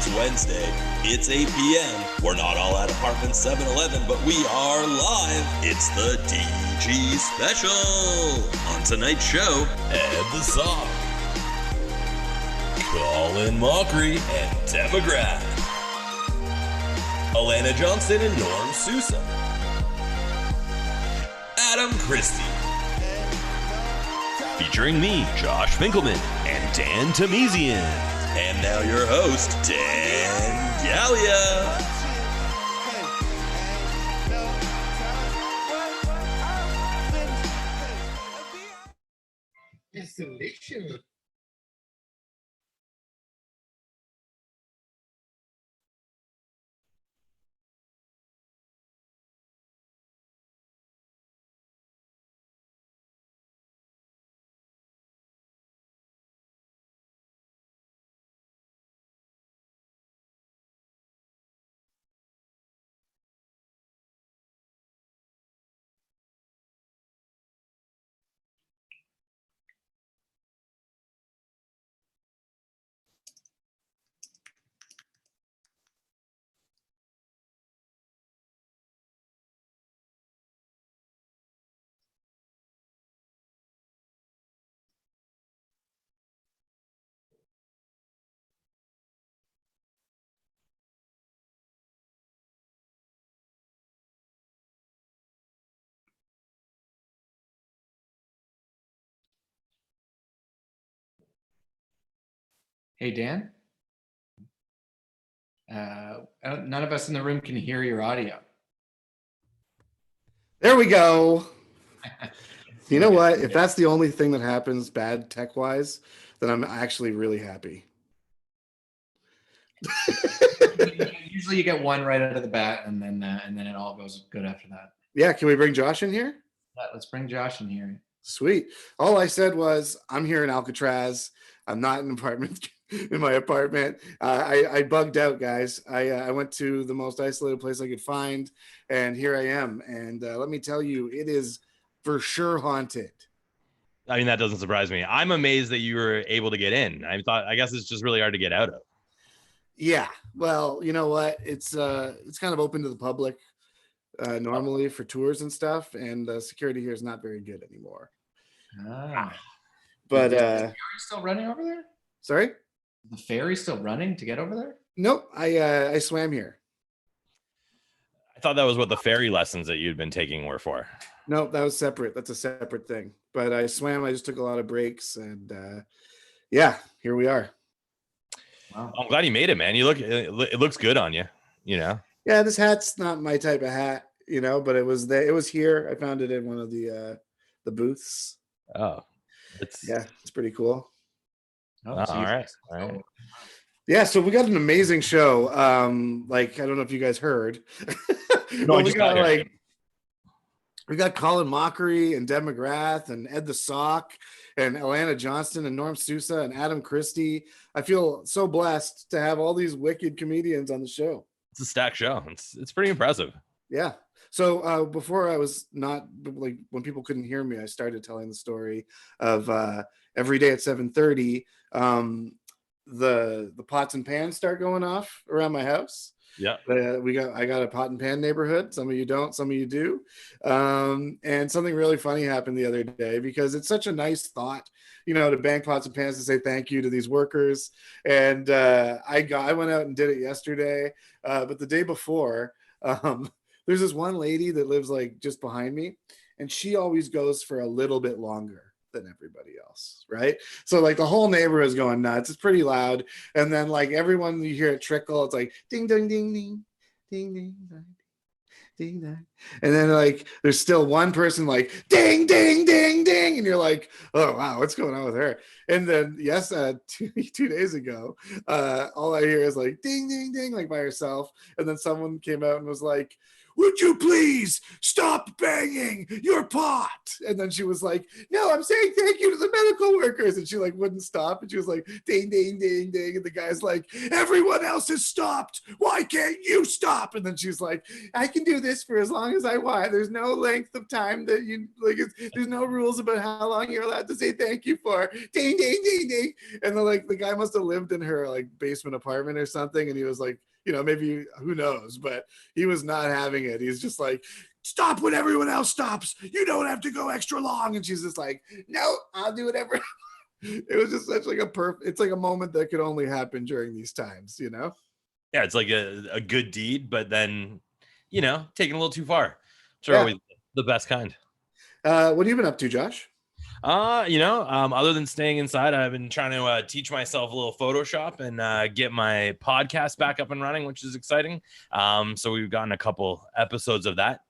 It's Wednesday. It's 8 p.m. We're not all at apartment 711, but we are live. It's the DG special. On tonight's show, Ed the Sock, Colin Mockery and Demograph, Alana Johnson and Norm Sousa, Adam Christie, featuring me, Josh Finkelman, and Dan Tamizian. And now your host, Dan Galea. Isolation. Hey, Dan. None of us in the room can hear your audio. There we go. You know what? If that's the only thing that happens bad tech-wise, then I'm actually really happy. Usually you get one right out of the bat, and then it all goes good after that. Yeah, can we bring Josh in here? Let's bring Josh in here. Sweet. All I said was, I'm here in Alcatraz. I'm not in my apartment. I bugged out, guys. I went to the most isolated place I could find, and here I am. And let me tell you, it is for sure haunted. I mean, that doesn't surprise me. I'm amazed that you were able to get in. I guess it's just really hard to get out of. Yeah. Well, you know what? It's kind of open to the public normally for tours and stuff, and security here is not very good anymore. But is the ferry still running over there? Sorry? The ferry still running to get over there? Nope. I swam here. I thought that was what the ferry lessons that you'd been taking were for. No, that was separate. That's a separate thing. But I swam. I just took a lot of breaks, and yeah, here we are. Wow. I'm glad you made it, man. It looks good on you. You know. Yeah, this hat's not my type of hat, but it was there. It was here. I found it in one of the booths. Oh, it's pretty cool. All right. Yeah, so we got an amazing show. I don't know if you guys heard. No, we got Colin Mockery and Deb McGrath and Ed the Sock and Alana Johnston and Norm Sousa and Adam Christie. I feel so blessed to have all these wicked comedians on the show. It's a stacked show. It's pretty impressive. Yeah. So before I was not when people couldn't hear me, I started telling the story of every day at 7:30. The pots and pans start going off around my house. Yeah. I got a pot and pan neighborhood. Some of you don't, some of you do. And something really funny happened the other day, because it's such a nice thought, to bang pots and pans to say thank you to these workers. And I went out and did it yesterday. But the day before, there's this one lady that lives just behind me, and she always goes for a little bit longer than everybody else, right? So the whole neighborhood is going nuts. It's pretty loud, and then everyone, you hear it trickle. It's like ding ding ding ding ding ding ding ding, and then there's still one person ding ding ding ding, and you're like, oh wow, what's going on with her? And then two days ago, all I hear is ding ding ding by herself, and then someone came out and was like, would you please stop banging your pot? And then she was like, no, I'm saying thank you to the medical workers. And she like wouldn't stop. And she was like, ding, ding, ding, ding. And the guy's like, everyone else has stopped. Why can't you stop? And then she's like, I can do this for as long as I want. There's no length of time that you like. There's no rules about how long you're allowed to say thank you for. Ding, ding, ding, ding. And then like the guy must have lived in her like basement apartment or something. And he was like, you know, maybe who knows, but he was not having it. He's just like, stop when everyone else stops. You don't have to go extra long. And she's just like, no, I'll do whatever. It was just such like it's like a moment that could only happen during these times, you know? Yeah, it's like a good deed, but then, you know, taken a little too far. Sure, always the best kind. What have you been up to, Josh? Other than staying inside, I've been trying to teach myself a little Photoshop and get my podcast back up and running, which is exciting. So we've gotten a couple episodes of that.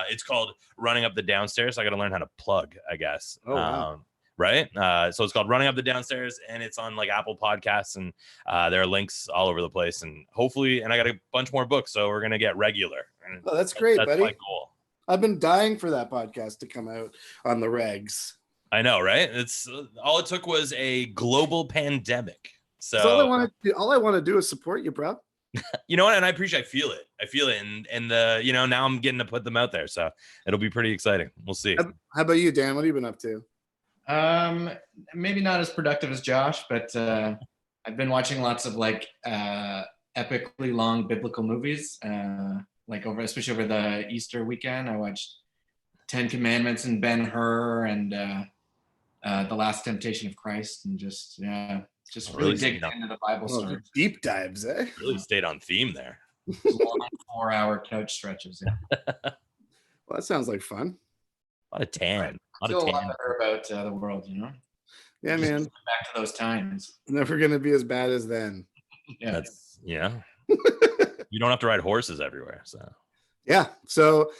It's called Running Up the Downstairs. I got to learn how to plug, I guess. Oh, wow. Right. So it's called Running Up the Downstairs, and it's on like Apple Podcasts, and there are links all over the place. And hopefully, and I got a bunch more books, so we're gonna get regular. And oh, that's great, that's buddy. my goal. I've been dying for that podcast to come out on the regs. I know, right? It's all it took was a global pandemic. So all I want to do is support you, bro. You know what? And I feel it. And now I'm getting to put them out there. So it'll be pretty exciting. We'll see. How about you, Dan? What have you been up to? Maybe not as productive as Josh, but I've been watching lots of like epically long biblical movies. Especially over the Easter weekend, I watched 10 Commandments and Ben-Hur and The Last Temptation of Christ, and just really digged into the Bible story. Deep dives, eh? Really stayed on theme there. Long 4-hour couch stretches. Yeah. Well, that sounds like fun. A lot of tan. A lot better about the world, you know. Yeah, man. Back to those times. Never gonna be as bad as then. Yeah. You don't have to ride horses everywhere. So yeah. So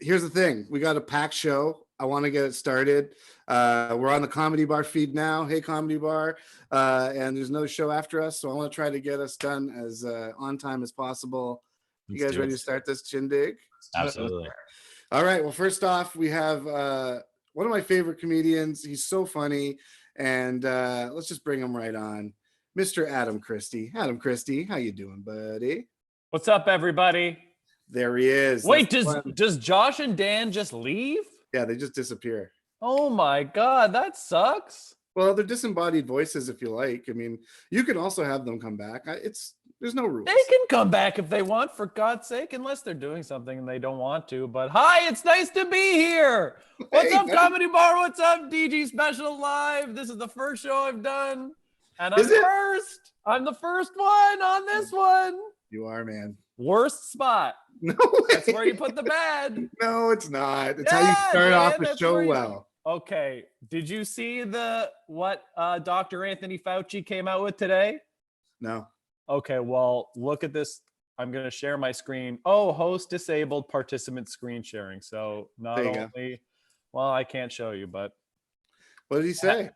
here's the thing. We got a packed show. I want to get it started. We're on the Comedy Bar feed now. Hey, Comedy Bar. And there's no show after us. So I want to try to get us done as on time as possible. You guys ready to start this shindig? Absolutely. All right. Well, first off, we have one of my favorite comedians. He's so funny. And let's just bring him right on. Mr. Adam Christie. Adam Christie, how you doing, buddy? What's up, everybody? There he is. Wait, does Josh and Dan just leave? Yeah, they just disappear. Oh my God, that sucks. Well, they're disembodied voices if you like. I mean, you can also have them come back. There's no rules. They can come back if they want, for God's sake, unless they're doing something and they don't want to. But hi, it's nice to be here. What's up, Comedy Bar? What's up, DG Special Live? This is the first show I've done. And I'm first. I'm the first one on this one. You are, man. Worst spot. No way. That's where you put the bed. No, it's not. It's how you start off the show well. Okay. Did you see what Dr. Anthony Fauci came out with today? No. Okay, well, look at this. I'm going to share my screen. Oh, host disabled, participant screen sharing. So not only, well, I can't show you, but. What did he say?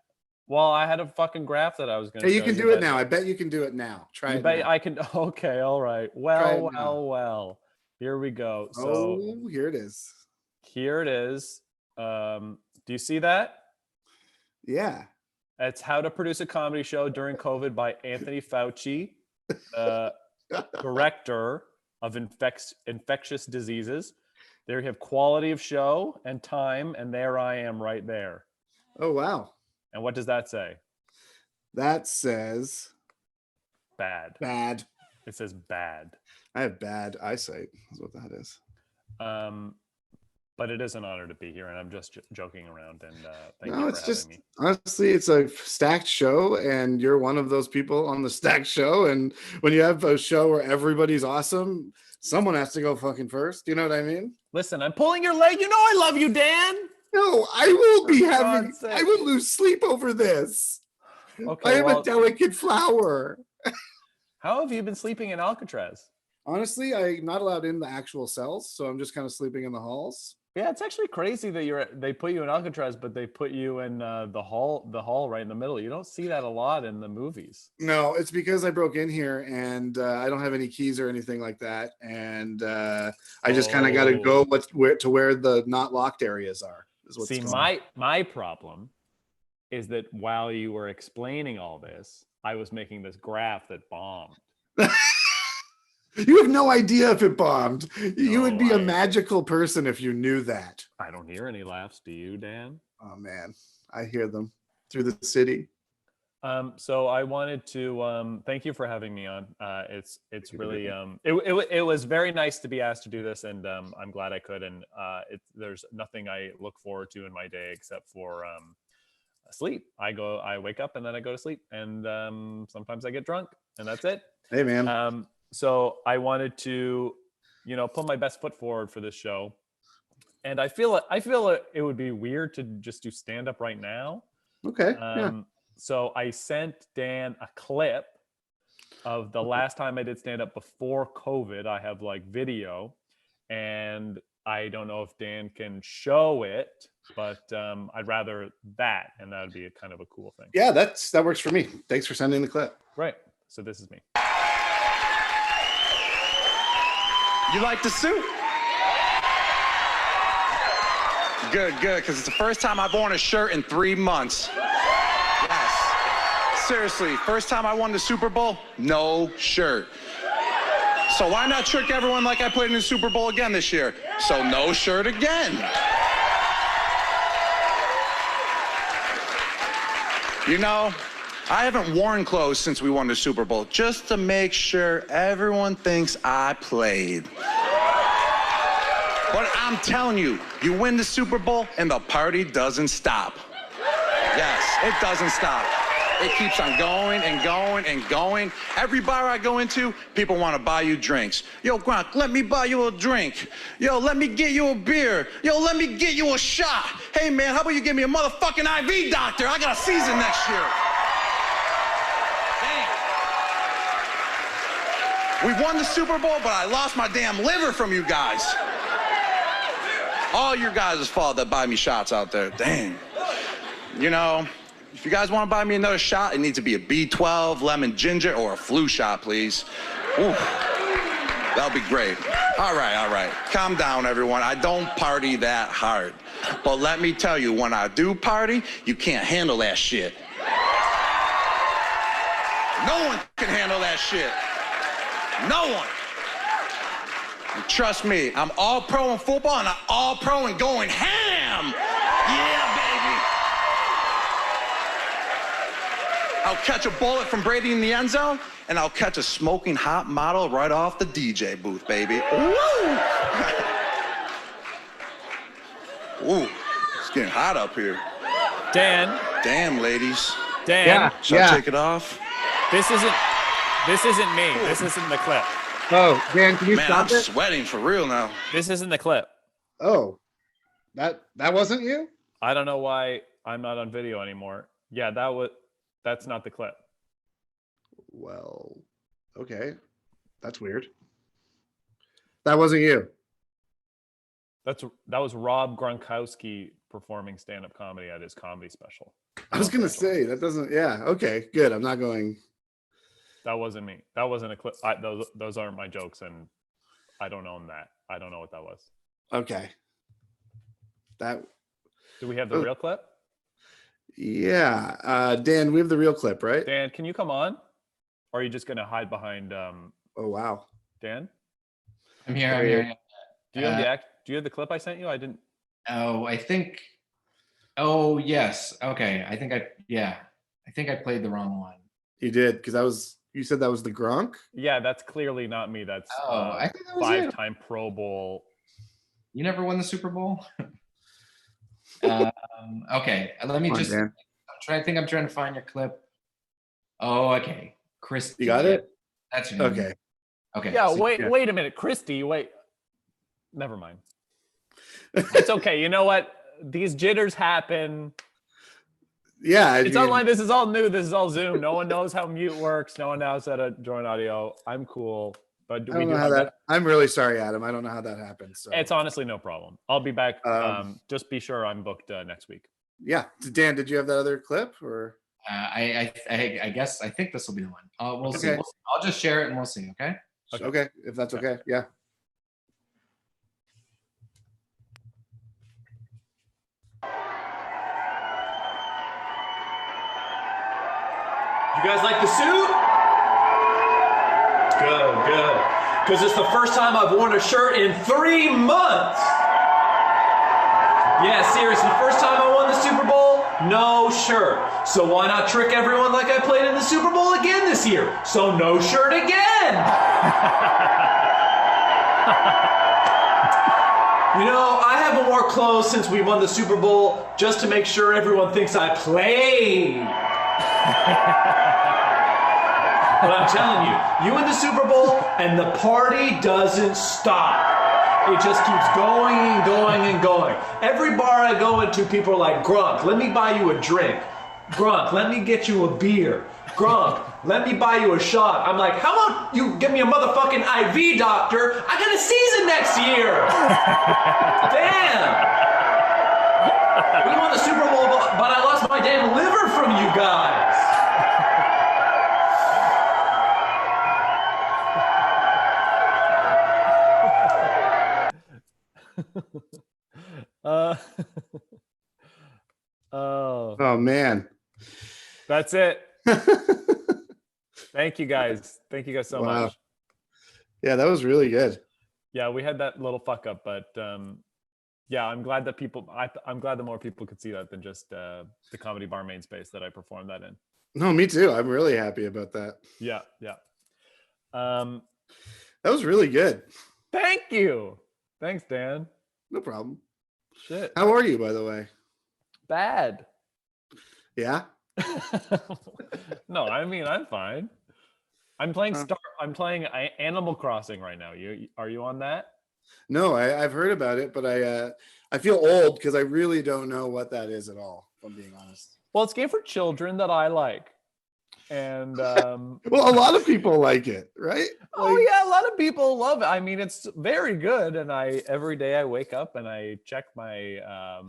Well, I had a fucking graph that I was going to show you. Can do it now. I bet you can do it now. Try it now. I can. Okay, all right. Well. Here we go. So here it is. Here it is. Do you see that? Yeah. It's How to Produce a Comedy Show During COVID by Anthony Fauci, Director of Infectious Diseases. There you have quality of show and time, and there I am right there. Oh, wow. And what does that say? That says bad. Bad. It says bad. I have bad eyesight. That's what that is. But it is an honor to be here, and I'm just joking around. And thank you for having me. Honestly, it's a stacked show, and you're one of those people on the stacked show. And when you have a show where everybody's awesome, someone has to go fucking first. You know what I mean? Listen, I'm pulling your leg. You know I love you, Dan. No, I will lose sleep over this. Okay, I am a delicate flower. How have you been sleeping in Alcatraz? Honestly, I'm not allowed in the actual cells, so I'm just kind of sleeping in the halls. Yeah, it's actually crazy that they put you in Alcatraz, but they put you in the hall right in the middle. You don't see that a lot in the movies. No, it's because I broke in here and I don't have any keys or anything like that, and I just kind of got to go to where the not locked areas are. See, my problem is that while you were explaining all this, I was making this graph that bombed. You have no idea if it bombed. You would be a magical person if you knew that. I don't hear any laughs. Do you, Dan? Oh man, I hear them through the city. So I wanted to thank you for having me on. It's really it was very nice to be asked to do this, and I'm glad I could. And there's nothing I look forward to in my day except for sleep. I wake up and then I go to sleep, and sometimes I get drunk, and that's it. Hey man. So I wanted to, put my best foot forward for this show, and I feel it would be weird to just do stand up right now. Okay. So I sent Dan a clip of the last time I did stand up before COVID. I have video, and I don't know if Dan can show it, but I'd rather that, and that would be a kind of a cool thing. Yeah, that works for me. Thanks for sending the clip. Right. So this is me. You like the suit? Good, because it's the first time I've worn a shirt in 3 months. Yes. Seriously, first time I won the Super Bowl, no shirt. So why not trick everyone like I played in the Super Bowl again this year? So no shirt again. I haven't worn clothes since we won the Super Bowl, just to make sure everyone thinks I played. But I'm telling you, you win the Super Bowl and the party doesn't stop. Yes, it doesn't stop. It keeps on going and going and going. Every bar I go into, people want to buy you drinks. Yo, Gronk, let me buy you a drink. Yo, let me get you a beer. Yo, let me get you a shot. Hey, man, how about you give me a motherfucking IV, doctor? I got a season next year. We won the Super Bowl, but I lost my damn liver from you guys. All your guys' fault that buy me shots out there. Dang. If you guys want to buy me another shot, it needs to be a B12, lemon ginger, or a flu shot, please. Ooh, that'll be great. All right. Calm down, everyone. I don't party that hard. But let me tell you, when I do party, you can't handle that shit. No one can handle that shit. No one. And trust me, I'm all pro in football and I'm all pro in going ham. Yeah, baby. I'll catch a bullet from Brady in the end zone, and I'll catch a smoking hot model right off the DJ booth, baby. Woo! Ooh, it's getting hot up here. Dan. Damn, ladies. Dan. Shall I take it off? This isn't me. Ooh. This isn't the clip. Oh, Dan, can you stop it? I'm sweating for real now. This isn't the clip. Oh, that wasn't you? I don't know why I'm not on video anymore. Yeah, that's not the clip. Well, okay. That's weird. That wasn't you. That was Rob Gronkowski performing stand-up comedy at his comedy special. I was gonna say that doesn't. Yeah. Okay. Good. I'm not going. That wasn't me. That wasn't a clip. Those aren't my jokes, and I don't own that. I don't know what that was. Okay. Do we have the real clip? Yeah. Dan, we have the real clip, right? Dan, can you come on? Or are you just gonna hide behind? Oh wow. Dan, I'm here. Do you have Do you have the clip I sent you? I didn't. Oh, I think. Oh yes. Okay. I think I played the wrong one. You did, because you said that was the Gronk? Yeah, that's clearly not me. That's I think that was 5-time Pro Bowl. You never won the Super Bowl? Okay, let me just. I'm trying to find your clip. Oh, okay, Christy. You got it? That's your name. Okay. Okay. Yeah. So, wait a minute, Christy. Wait. Never mind. It's okay. You know what? These jitters happen. Yeah, it's online. This is all new. This is all Zoom. No one knows how mute works. No one knows how to join audio. I'm cool. But I don't know how that. I'm really sorry, Adam. I don't know how that happened. So It's honestly no problem. I'll be back. Just be sure I'm booked next week. Yeah, Dan, did you have that other clip or? I guess I think this will be the one. We'll see. Okay. I'll just share it and we'll see. Okay. Okay, if that's okay. Yeah. You guys like the suit? Good. Because it's the first time I've worn a shirt in 3 months. Yeah, seriously, first time I won the Super Bowl, no shirt. So why not trick everyone like I played in the Super Bowl again this year? So no shirt again. You know, I haven't worn clothes since we won the Super Bowl just to make sure everyone thinks I played. But I'm telling you, you win the Super Bowl and the party doesn't stop. It just keeps going and going and going. Every bar I go into, people are like, Grunk, let me buy you a drink. Grunk, let me get you a beer. Grunk, let me buy you a shot. I'm like, how about you give me a motherfucking IV, doctor? I got a season next year. Damn. We won the Super Bowl, but I lost my damn liver from you guys. Oh man. That's it. Thank you guys. Thank you guys so much. Yeah, that was really good. Yeah, we had that little fuck up, but yeah, I'm glad that I'm glad that more people could see that than just the comedy bar main space that I performed that in. No, me too. I'm really happy about that. Yeah. That was really good. Thank you. Thanks, Dan. No problem. Shit. How are you, by the way? Bad. Yeah. No, I mean I'm fine. I'm playing Animal Crossing right now. Are you on that? No, I've heard about it, but I feel old because I really don't know what that is at all, if I'm being honest. Well, it's a game for children that I like. And well, a lot of people like it, right? Oh yeah, a lot of people love it. I mean, it's very good. And every day I wake up and I check my I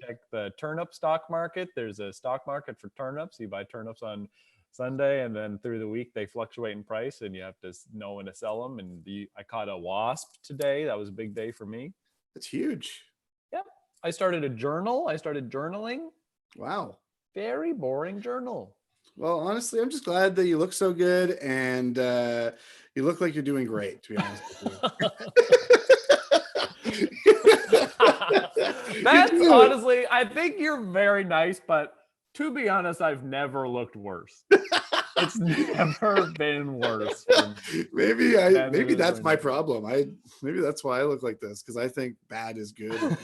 check the turnip stock market. There's a stock market for turnips. You buy turnips on Sunday, and then through the week they fluctuate in price, and you have to know when to sell them. And I caught a wasp today. That was a big day for me. That's huge. Yeah, I started a journal. I started journaling. Wow. Very boring journal. Well, honestly, I'm just glad that you look so good, and you look like you're doing great, to be honest with you. That's honestly, I think you're very nice, but to be honest, I've never looked worse. It's never been worse. Maybe that's my problem. Maybe that's why I look like this, because I think bad is good.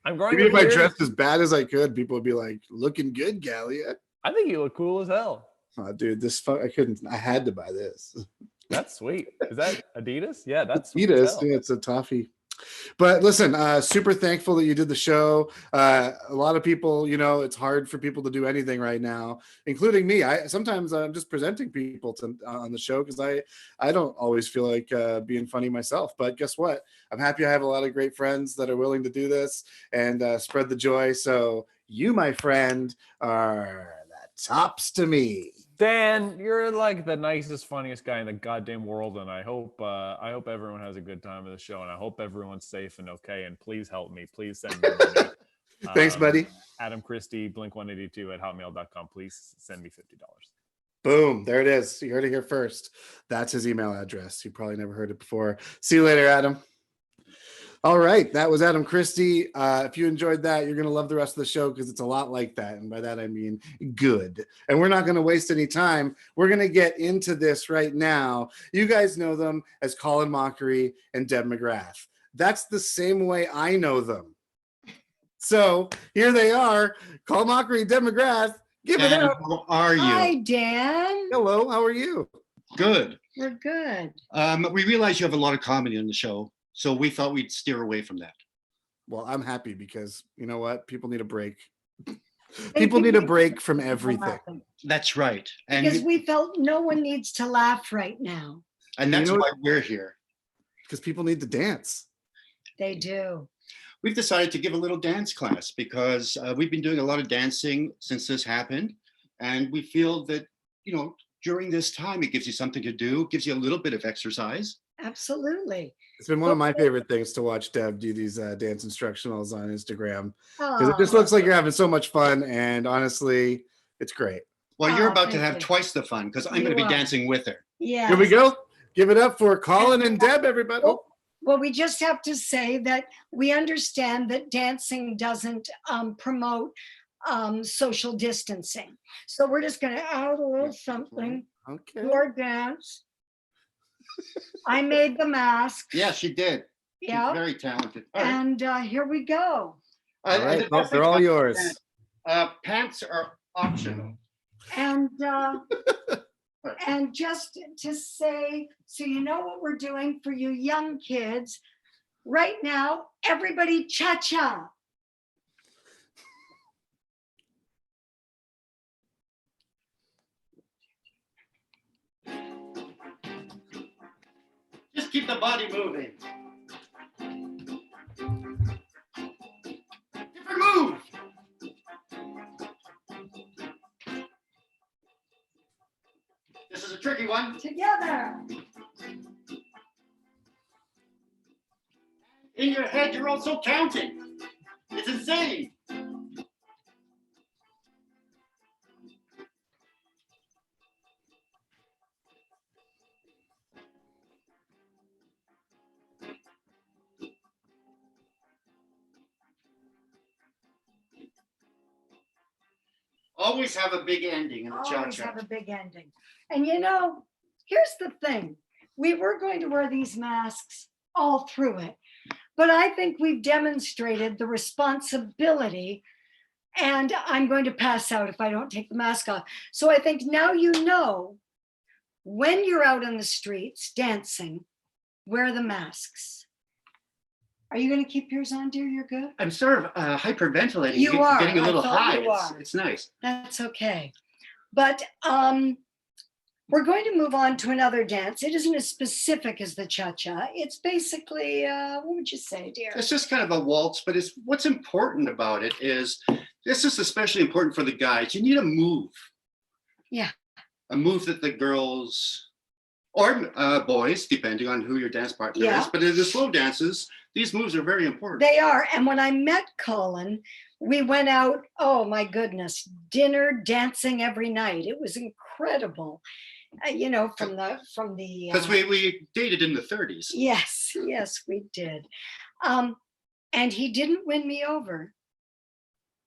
I'm growing. Maybe if I dressed as bad as I could, people would be like, "Looking good, Galea." I think you look cool as hell. Oh, dude, I had to buy this. That's sweet. Is that Adidas? Yeah, that's Adidas. Yeah, it's a toffee. But listen, super thankful that you did the show. A lot of people, it's hard for people to do anything right now, including me. Sometimes I'm just presenting people on the show because I don't always feel like being funny myself. But guess what? I'm happy I have a lot of great friends that are willing to do this and spread the joy. So you, my friend, are the tops to me. Dan, you're like the nicest, funniest guy in the goddamn world, and I hope everyone has a good time with the show, and I hope everyone's safe and okay. And please help me. Please send me money. Thanks, buddy. Adam Christie, blink182@hotmail.com. Please send me $50. Boom. There it is. You heard it here first. That's his email address. You probably never heard it before. See you later, Adam. All right. That was Adam Christie. If you enjoyed that, you're going to love the rest of the show because it's a lot like that. And by that, I mean good. And we're not going to waste any time. We're going to get into this right now. You guys know them as Colin Mockery and Deb McGrath. That's the same way I know them. So here they are. Colin Mockery, Deb McGrath. Give it up. How are you? Hi, Dan. Hello. How are you? Good. We're good. We realize you have a lot of comedy on the show, so we thought we'd steer away from that. Well, I'm happy because you know what? People need a break. People need a break from everything. That's right. Because we felt no one needs to laugh right now. And that's You know why we're here. Because people need to dance. They do. We've decided to give a little dance class because we've been doing a lot of dancing since this happened. And we feel that, during this time, it gives you something to do, gives you a little bit of exercise. Absolutely. It's been one of my favorite things to watch Deb do these dance instructionals on Instagram, because it Oh, just looks like you're having so much fun, and honestly, it's great. Well, you're Oh, about to thank have you. twice the fun because I'm You going to be are. dancing with her. yeah. Here we go. Give it up for Colin and Deb, everybody. Oh, Well, we just have to say that we understand that dancing doesn't promote social distancing. So we're just going to add a little something okay. to our dance. I made the mask. Yeah, she did. She's Yeah. very talented. All right. And here we go. All right, and the they're all yours. Pants are optional. And and just to say, so you know what we're doing for you young kids right now, everybody cha-cha. Just keep the body moving. Different move. This is a tricky one. Together. In your head, you're also counting. It's insane. Always have a big ending in the Always cha-cha. have a big ending. And you know, here's the thing. We were going to wear these masks all through it, but I think we've demonstrated the responsibility, and I'm going to pass out if I don't take the mask off. So I think now you know, when you're out on the streets dancing, wear the masks. Are you going to keep yours on, dear? You're good? I'm sort of hyperventilating. You are. Getting a little I thought high. you are. It's nice. That's okay. But we're going to move on to another dance. It isn't as specific as the cha-cha. It's basically, what would you say, dear? It's just kind of a waltz, but what's important about it is, this is especially important for the guys. You need a move. Yeah. A move that the girls or boys, depending on who your dance partner Yeah. is. But in the slow dances, these moves are very important. They are. And when I met Colin, we went out, oh my goodness, dinner, dancing every night. It was incredible. From the Because we dated in the 30s. Yes, we did. And he didn't win me over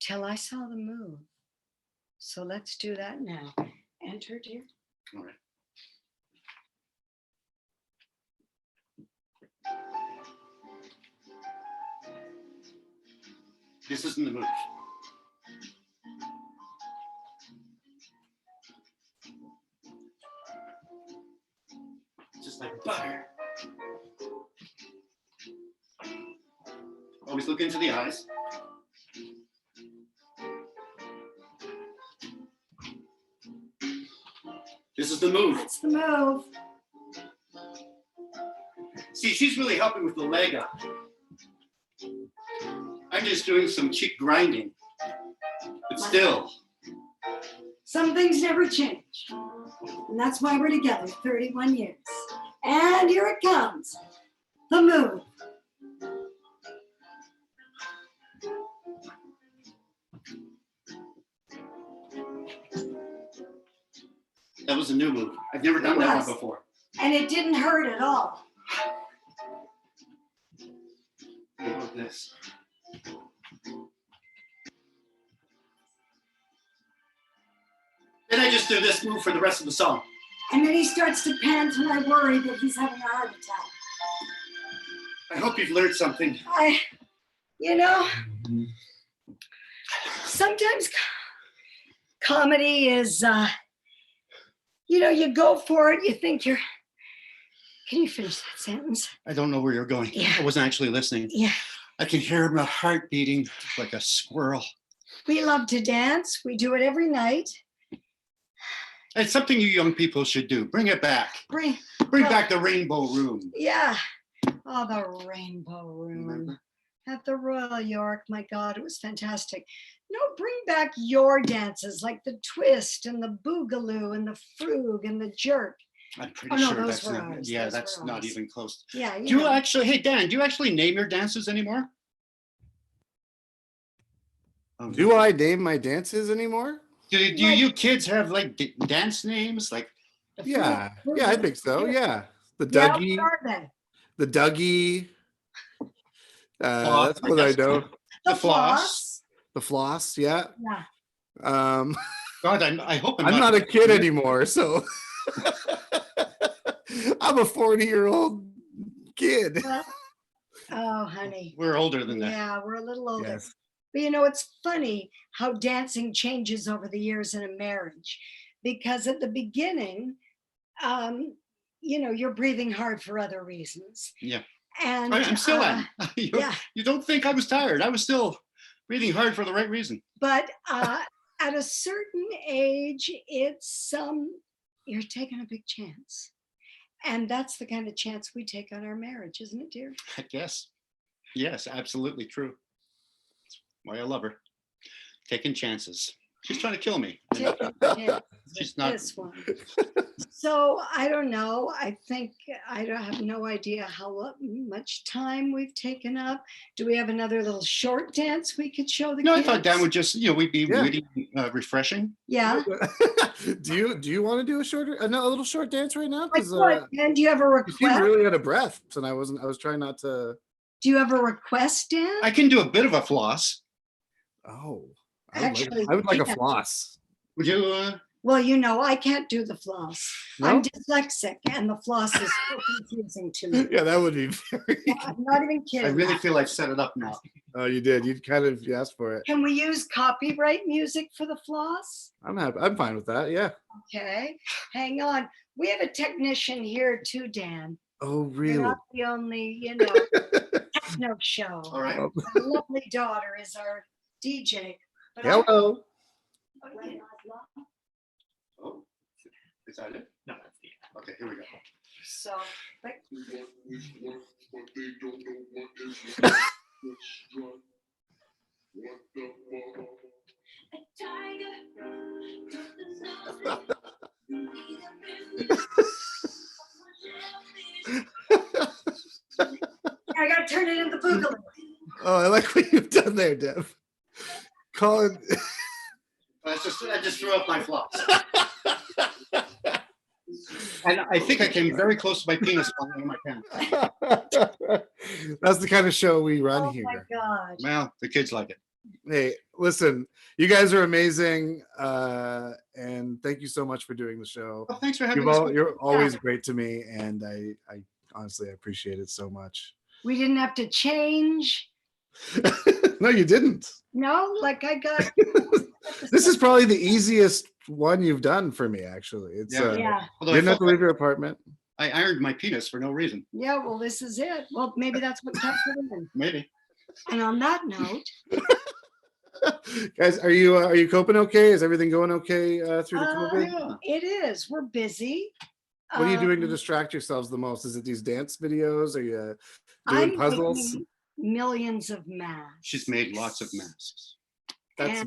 till I saw the move. So let's do that now. Enter, dear. All right. This isn't the move. Just like butter. Always look into the eyes. This is the move. That's the move. See, she's really helping with the leg up. I'm just doing some cheek grinding. But still. Some things never change. And that's why we're together 31 years. And here it comes. The move. That was a new move. I've never done that one before. And it didn't hurt at all. How about this? Then I just do this move for the rest of the song. And then he starts to pant and I worry that he's having a heart attack. I hope you've learned something. Sometimes comedy is, you go for it, you think you're, can you finish that sentence? I don't know where you're going. Yeah. I wasn't actually listening. Yeah. I can hear my heart beating like a squirrel. We love to dance. We do it every night. It's something you young people should do. Bring it back. Bring Back the Rainbow Room. Yeah. Oh, the Rainbow Room Remember? at the Royal York. My God, it was fantastic. No, bring back your dances like the twist and the boogaloo and the frug and the jerk. I'm pretty Oh, no, sure those that's were not. ours. Yeah, Those that's were not ours. even close. Yeah. Do you actually? Hey, Dan, do you actually name your dances anymore? Oh, Do I name my dances anymore? Do you kids have like dance names? Like, Yeah, I think so. Yeah, the Yeah, Dougie, what are they? the Dougie. Floss, That's what I know. the floss. The floss. Yeah. Yeah. God, I hope I'm not a kid anymore, so I'm a 40-year-old kid. Oh, honey. We're older than that. Yeah, we're a little older. Yes. But you know, it's funny how dancing changes over the years in a marriage, because at the beginning, you're breathing hard for other reasons. Yeah. And I'm still am. yeah. You don't think I was tired? I was still breathing hard for the right reason. But at a certain age, it's you're taking a big chance. And that's the kind of chance we take on our marriage, isn't it, dear? I guess. Yes, absolutely true. That's why I love her. Taking chances. She's trying to kill me. Taking a chance. She's not. This one. So I don't know. I think I have no idea how much time we've taken up. Do we have another little short dance we could show the No, kids? I thought Dan would just, we'd be witty, refreshing. Yeah. Do you want to do a little short dance right now? Like what? And do you have a You request? seemed really out of breath, and I was trying not to. Do you have a request, Dan? I can do a bit of a floss. Oh, Actually, I would like a yeah. floss. Would you? Well, I can't do the floss. No? I'm dyslexic, and the floss is so confusing to me. Yeah, that would be very. I'm not even kidding. I really feel I've set it up now. Oh, you did. You asked for it. Can we use copyright music for the floss? I'm happy. I'm fine with that. Yeah. Okay, hang on. We have a technician here too, Dan. Oh, You're really? not the only, techno show. All right. Oh, My lovely daughter is our DJ. But hello. Oh, is that it? No, that's the end. Okay, here we go. So, like, I gotta turn it into boogaloo. Oh, I like what you've done there, Deb. Colin. I just threw up my floss. And I think I came very close to my penis falling in my pants. That's the kind of show we run Oh here. my God. Well, the kids like it. Hey, listen, you guys are amazing, and thank you so much for doing the show. Well, thanks for having me. You're always great to me, and I honestly appreciate it so much. We didn't have to change. No, you didn't. No, like I got. This is probably the easiest one you've done for me, actually. It's Yeah. Although you I didn't have to felt leave your apartment. I ironed my penis for no reason. Yeah, well, this is it. Well, maybe that's what kept it in. Maybe. And on that note, Guys, are you coping okay? Is everything going okay through the COVID? Yeah. it is. We're busy. What are you doing to Um, distract yourselves the most? Is it these dance videos? Are you I'm doing puzzles? making millions of masks. She's made lots of masks. That's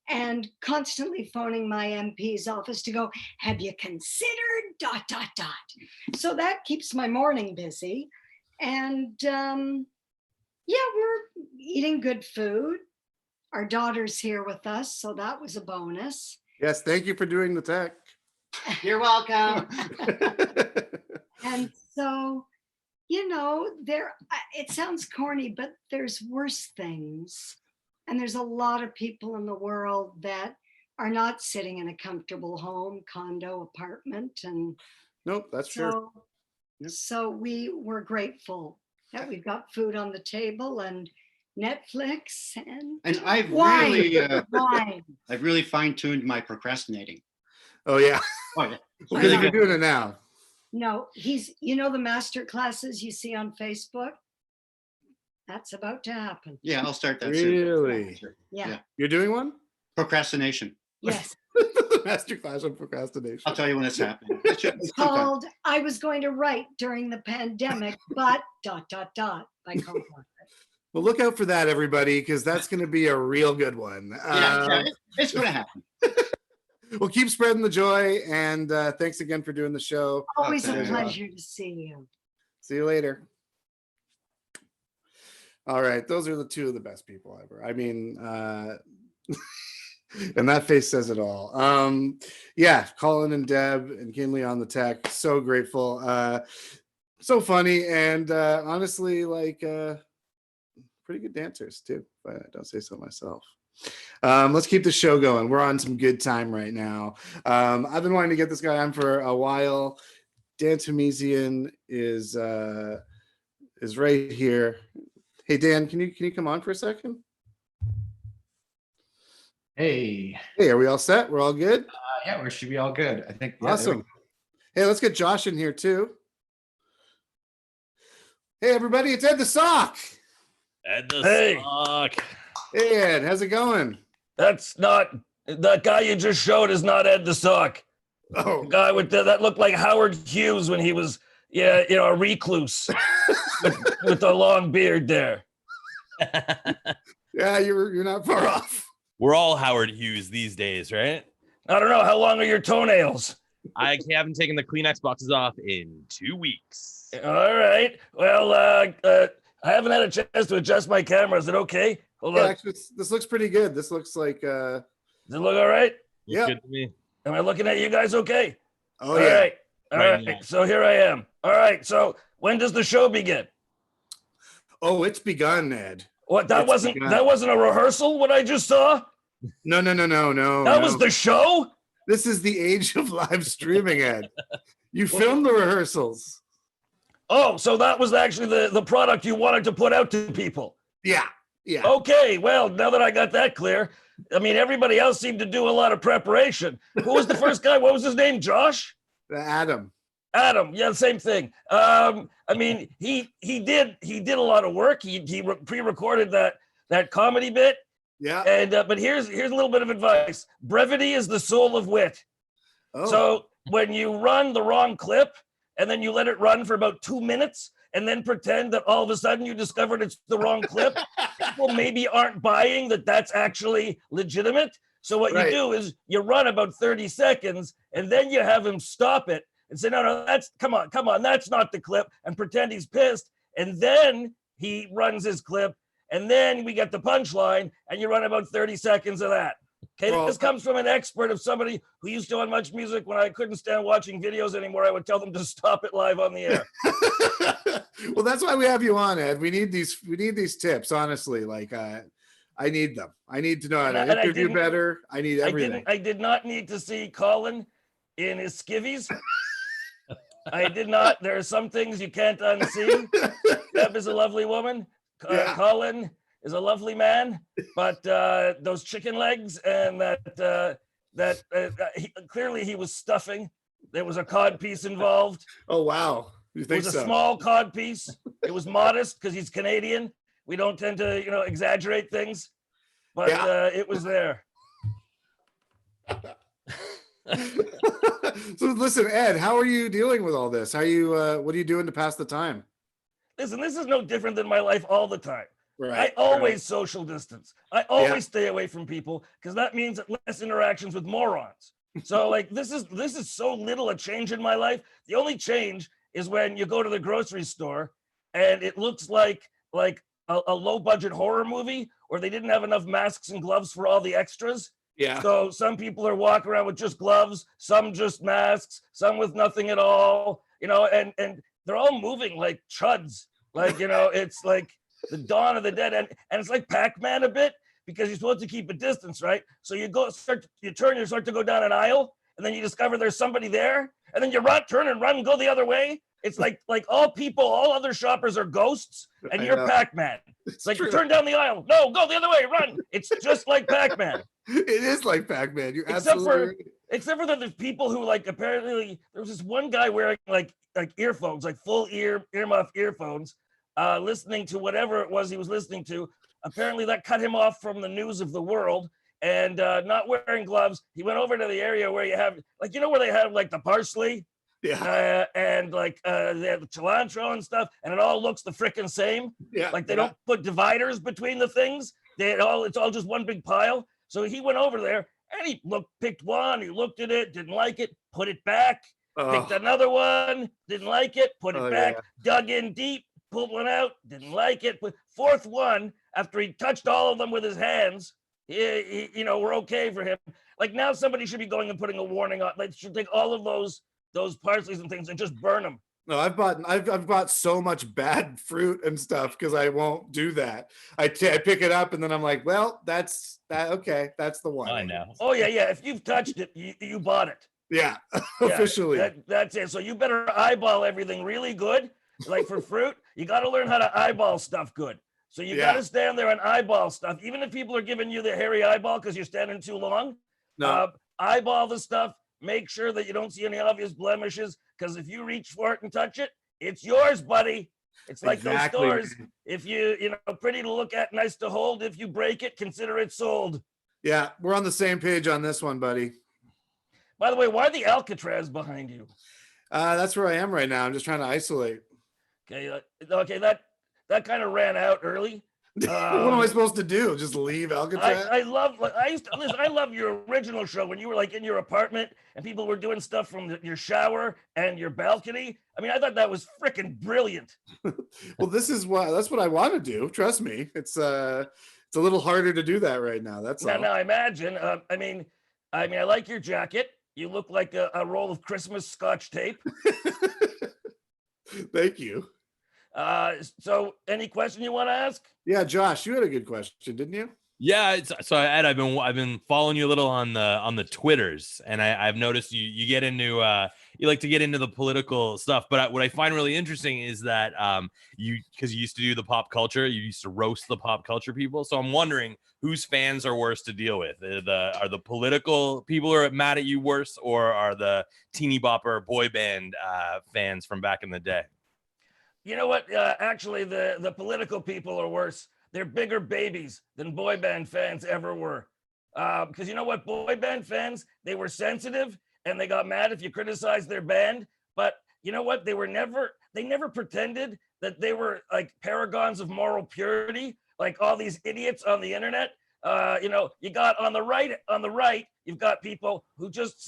and constantly phoning my MP's office to go, have you considered ... So that keeps my morning busy. And yeah, we're eating good food. Our daughter's here with us, so that was a bonus. yes. Thank you for doing the tech. You're welcome. And so, it sounds corny, but there's worse things. And there's a lot of people in the world that are not sitting in a comfortable home, condo, apartment. And Nope, that's true. so we were grateful that we've got food on the table and Netflix and I've wine. really, I've really fine-tuned my procrastinating. Oh yeah, Oh, yeah. because you're doing it now. No, the master classes you see on Facebook? That's about to happen. Yeah, I'll start that soon. Really? Yeah. You're doing one? Procrastination. Yes. Masterclass on procrastination. I'll tell you when it's happening. It should be It's sometime. called I Was Going to Write During the Pandemic, but ... by Colin Parker. Well, look out for that, everybody, because that's going to be a real good one. Yeah, it's going to happen. Well, keep spreading the joy, and thanks again for doing the show. Always a Okay. pleasure to see you. See you later. All right, those are the two of the best people ever. I mean, and that face says it all. Yeah, Colin and Deb and Kinley on the tech. So grateful. So funny, and honestly, like pretty good dancers too, but I don't say so myself. Let's keep the show going. We're on some good time right now. I've been wanting to get this guy on for a while. Dan Tomesian is right here. Hey Dan, can you come on for a second? Hey, Are we all set? We're all good? yeah, we should be all good. I think. Yeah, there we Awesome. Hey, let's get Josh in here too. Hey everybody, it's Ed the Sock. Ed the Hey. Sock. Hey Ed, how's it going? That's not that guy you just showed is not Ed the Sock. Oh, The guy with that looked like Howard Hughes when he was a recluse with the long beard there. yeah, you're not far off. We're all Howard Hughes these days, right? I don't know how long are your toenails. I haven't taken the Kleenex boxes off in 2 weeks. All right. Well, I haven't had a chance to adjust my camera. Is it okay? Hold Yeah, on. actually, this looks pretty good. This looks like Does it look all right? Looks Yep. good to me. Am I looking at you guys okay? oh All yeah. right. All Right right. now. So here I am. All right. So when does the show begin? Oh, it's begun, Ed. What? That It's begun. wasn't a rehearsal. What I just saw. No. That was the show. This is the age of live streaming, Ed. You filmed the rehearsals. Oh, so that was actually the product you wanted to put out to people. Yeah. Okay, well, now that I got that clear, I mean, everybody else seemed to do a lot of preparation. Who was the first guy? What was his name? Josh? Adam. Adam. Yeah, same thing. I mean, he did a lot of work. He pre-recorded that comedy bit. Yeah. And but here's a little bit of advice. Brevity is the soul of wit. Oh. So when you run the wrong clip and then you let it run for about 2 minutes and then pretend that all of a sudden you discovered it's the wrong clip, people maybe aren't buying that that's actually legitimate. So what Right. you do is you run about 30 seconds and then you have him stop it and say, no, come on, that's not the clip, and pretend he's pissed. And then he runs his clip and then we get the punchline and you run about 30 seconds of that. Okay, Well, this comes from an expert of somebody who used to Unmuch Music. When I couldn't stand watching videos anymore, I would tell them to stop it live on the air. Well, that's why we have you on, Ed. We need these tips, honestly. Like I need them. I need to know how to And I interview didn't- better. I need everything. I did not need to see Colin in his skivvies. I did not. There are some things you can't unsee. Deb is a lovely woman. Yeah. Colin is a lovely man, but those chicken legs and clearly he was stuffing. There was a cod piece involved. Oh wow. You It think was a so? small cod piece. It was modest because he's Canadian. We don't tend to, exaggerate things, but Yeah. it was there. So listen, Ed, how are you dealing with all this? How are you what are you doing to pass the time? Listen, this is no different than my life all the time. Right. I always social distance. I always stay away from people because that means less interactions with morons. So like this is so little a change in my life. The only change is when you go to the grocery store and it looks like a low budget horror movie where they didn't have enough masks and gloves for all the extras. Yeah. So some people are walking around with just gloves, some just masks, some with nothing at all, and they're all moving like chuds. Like, it's like the dawn of the dead. And it's like Pac-Man a bit because you're supposed to keep a distance, right? So you start to go down an aisle and then you discover there's somebody there and then you turn and run and go the other way. It's like all other shoppers are ghosts and I you're know. Pac-Man. It's like, true. turn down the aisle. No, go the other way, run. It's just like Pac-Man. It is like Pac-Man. You're Except absolutely for Except for that there's people who apparently there was this one guy wearing like earphones, like full earmuff earphones, listening to whatever it was he was listening to. Apparently that cut him off from the news of the world. and not wearing gloves. He went over to the area where you have, like, where they have like the parsley, and like they have the cilantro and stuff, and it all looks the frickin' same. Yeah. Like they don't put dividers between the things. It's all just one big pile. So he went over there and he picked one. He looked at it, didn't like it, put it back. Picked another one, didn't like it, put it back. Dug in deep, pulled one out, didn't like it. But fourth one, after he touched all of them with his hands, we're okay for him. Like now, somebody should be going and putting a warning on. Like should take all of those parsleys and things and just burn them. No, I've bought so much bad fruit and stuff because I won't do that. I pick it up and then I'm like, well, that's that. Okay, that's the one. I know. Oh yeah. If you've touched it, you bought it. Yeah, officially. That's it. So you better eyeball everything really good. Like for fruit, you got to learn how to eyeball stuff good. So you got to stand there and eyeball stuff, even if people are giving you the hairy eyeball because you're standing too long. No. Eyeball the stuff. Make sure that you don't see any obvious blemishes, because if you reach for it and touch it, it's yours, buddy. It's like those stores. If you pretty to look at, nice to hold. If you break it, consider it sold. Yeah, we're on the same page on this one, buddy. By the way, why the Alcatraz behind you? That's where I am right now. I'm just trying to isolate. Okay, that kind of ran out early. What am I supposed to do? Just leave Alcatraz? I love your original show when you were like in your apartment and people were doing stuff from your shower and your balcony. I mean, I thought that was freaking brilliant. Well, that's what I want to do. Trust me. It's a little harder to do that right now. That's all. Now imagine. I mean, I like your jacket. You look like a roll of Christmas Scotch tape. Thank you. So any question you want to ask? Yeah, Josh, you had a good question, didn't you? Yeah, so Ed, I've been following you a little on the Twitters, and I've noticed you get into you like to get into the political stuff. But what I find really interesting is that because you used to do the pop culture, you used to roast the pop culture people. So I'm wondering whose fans are worse to deal with. Are the political people who are mad at you worse, or are the teeny bopper boy band fans from back in the day? You know what? Actually, the political people are worse. They're bigger babies than boy band fans ever were. Because you know what? Boy band fans, they were sensitive and they got mad if you criticized their band. But you know what? They never pretended that they were like paragons of moral purity, like all these idiots on the internet. You got on the right, you've got people who just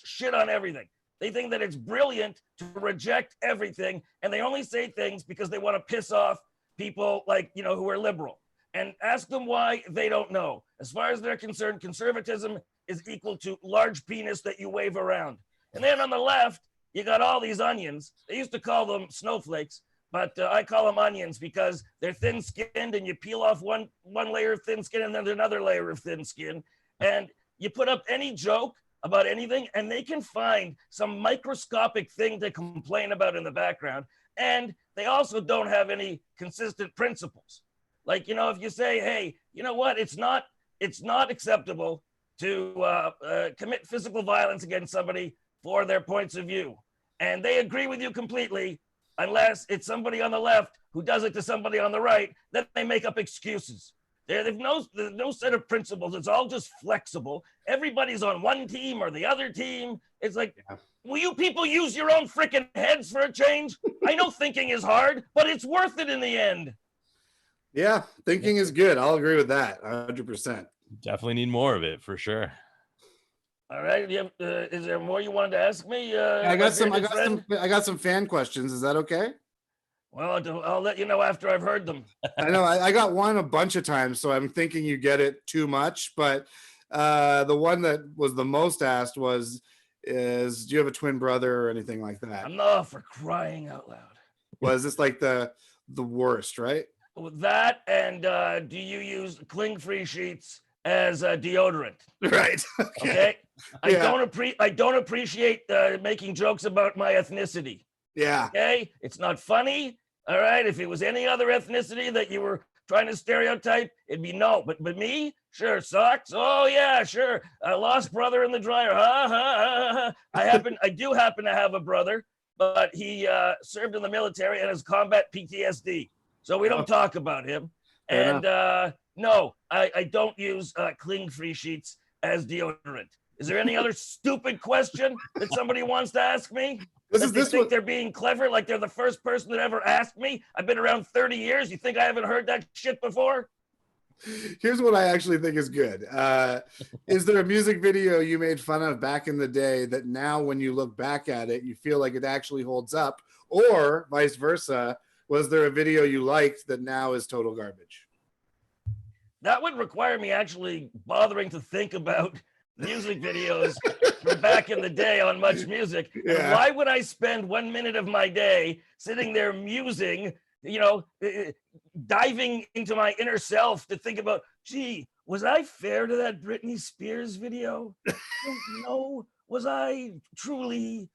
shit on everything. They think that it's brilliant to reject everything, and they only say things because they want to piss off people like, who are liberal. And ask them why, they don't know. As far as they're concerned, conservatism is equal to large penis that you wave around. And then on the left, you got all these onions. They used to call them snowflakes, but I call them onions because they're thin-skinned, and you peel off one layer of thin skin and then another layer of thin skin. And you put up any joke about anything, and they can find some microscopic thing to complain about in the background. And they also don't have any consistent principles. Like, if you say, hey, you know what, it's not acceptable to commit physical violence against somebody for their points of view. And they agree with you completely, unless it's somebody on the left who does it to somebody on the right, then they make up excuses. There's no set of principles. It's all just flexible. Everybody's on one team or the other team. It's like, will you people use your own freaking heads for a change? I know thinking is hard, but it's worth it in the end. Yeah, thinking is good. I'll agree with that 100%. Definitely need more of it for sure. All right. Is there more you wanted to ask me? I got some fan questions. Is that okay? Well, I'll let you know after I've heard them. I know I got one a bunch of times, so I'm thinking you get it too much. But the one that was the most asked do you have a twin brother or anything like that? I'm not, for crying out loud. Was this like the worst, right? That, and do you use cling-free sheets as a deodorant? Right. Okay. I don't appreciate making jokes about my ethnicity. Yeah. Okay. It's not funny. All right. If it was any other ethnicity that you were trying to stereotype, it'd be no. But me, sure. Socks. Oh yeah, sure. I lost brother in the dryer. Ha ha ha. I do happen to have a brother, but he served in the military and has combat PTSD. So we don't talk about him. And No, I don't use cling-free sheets as deodorant. Is there any other stupid question that somebody wants to ask me? They think they're being clever, like they're the first person that ever asked me? I've been around 30 years. You think I haven't heard that shit before? Here's what I actually think is good. Is there a music video you made fun of back in the day that now when you look back at it, you feel like it actually holds up? Or vice versa, was there a video you liked that now is total garbage? That would require me actually bothering to think about music videos from back in the day on Much Music. Yeah. And why would I spend 1 minute of my day sitting there musing, diving into my inner self to think about, gee, was I fair to that Britney Spears video? I don't know. Was I truly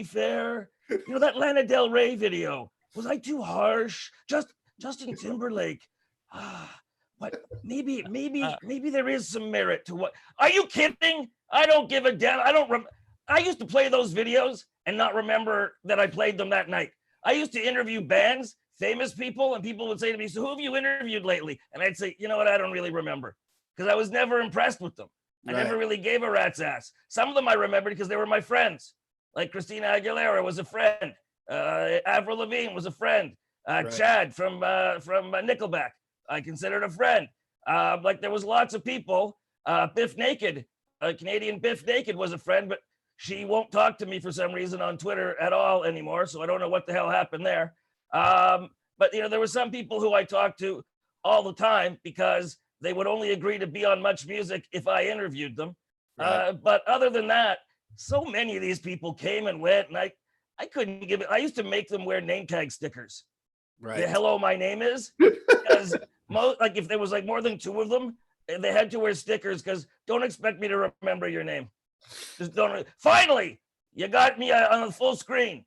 fair? That Lana Del Rey video. Was I too harsh? Justin Timberlake. But maybe there is some merit to what. Are you kidding? I don't give a damn. I used to play those videos and not remember that I played them that night. I used to interview bands, famous people, and people would say to me, so who have you interviewed lately? And I'd say, you know what? I don't really remember because I was never impressed with them. I never really gave a rat's ass. Some of them I remembered because they were my friends. Like Christina Aguilera was a friend. Avril Lavigne was a friend. Chad from Nickelback, I considered a friend. Like there was lots of people. Biff Naked, Canadian Biff Naked was a friend, but she won't talk to me for some reason on Twitter at all anymore. So I don't know what the hell happened there. But there were some people who I talked to all the time because they would only agree to be on Much Music if I interviewed them. Right. But other than that, so many of these people came and went, and I couldn't give it. I used to make them wear name tag stickers. Right. The hello, my name is, because like if there was like more than two of them, they had to wear stickers because don't expect me to remember your name. Just don't. Finally, you got me on the full screen.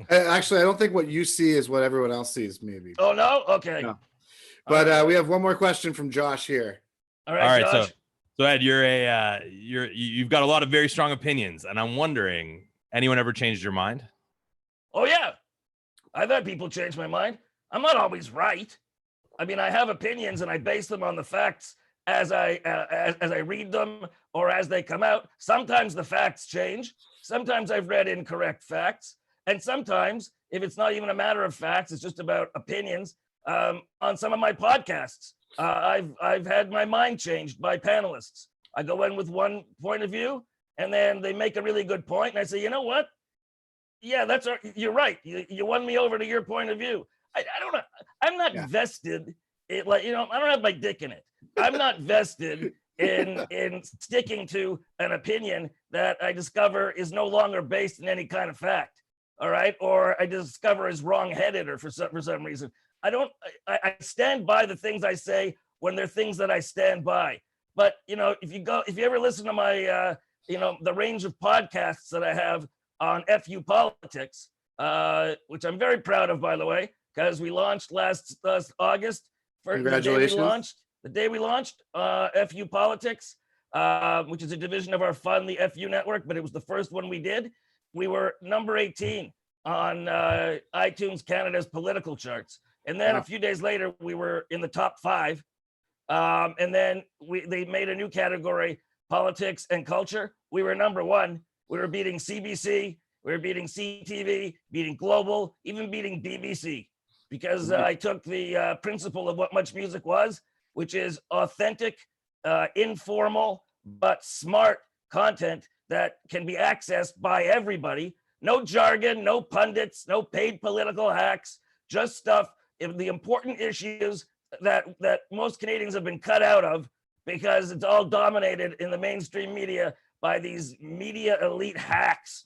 Actually, I don't think what you see is what everyone else sees. Maybe. Oh no. Okay. No. But we have one more question from Josh here. All right, Josh. So Ed, you've got a lot of very strong opinions, and I'm wondering, anyone ever changed your mind? Oh yeah, I've had people change my mind. I'm not always right. I mean, I have opinions, and I base them on the facts as I read them or as they come out. Sometimes the facts change. Sometimes I've read incorrect facts, and sometimes, if it's not even a matter of facts, it's just about opinions. On some of my podcasts, I've had my mind changed by panelists. I go in with one point of view, and then they make a really good point, and I say, you know what? Yeah, you're right. You won me over to your point of view. I don't know. I'm not vested. I don't have my dick in it. I'm not vested in sticking to an opinion that I discover is no longer based in any kind of fact. All right, or I discover is wrong-headed, or for some reason. I stand by the things I say when they're things that I stand by. But if you ever listen to my the range of podcasts that I have on FU Politics, which I'm very proud of, by the way, because we launched last August. Congratulations. The day we launched FU Politics, which is a division of our fund, the FU Network, but it was the first one we did. We were number 18 on iTunes Canada's political charts. And then a few days later, we were in the top 5. And then they made a new category, politics and culture. We were number 1. We were beating CBC. We were beating CTV, beating Global, even beating BBC. Because I took the principle of what Much Music was, which is authentic, informal, but smart content that can be accessed by everybody. No jargon, no pundits, no paid political hacks, just stuff. The important issues that most Canadians have been cut out of because it's all dominated in the mainstream media by these media elite hacks.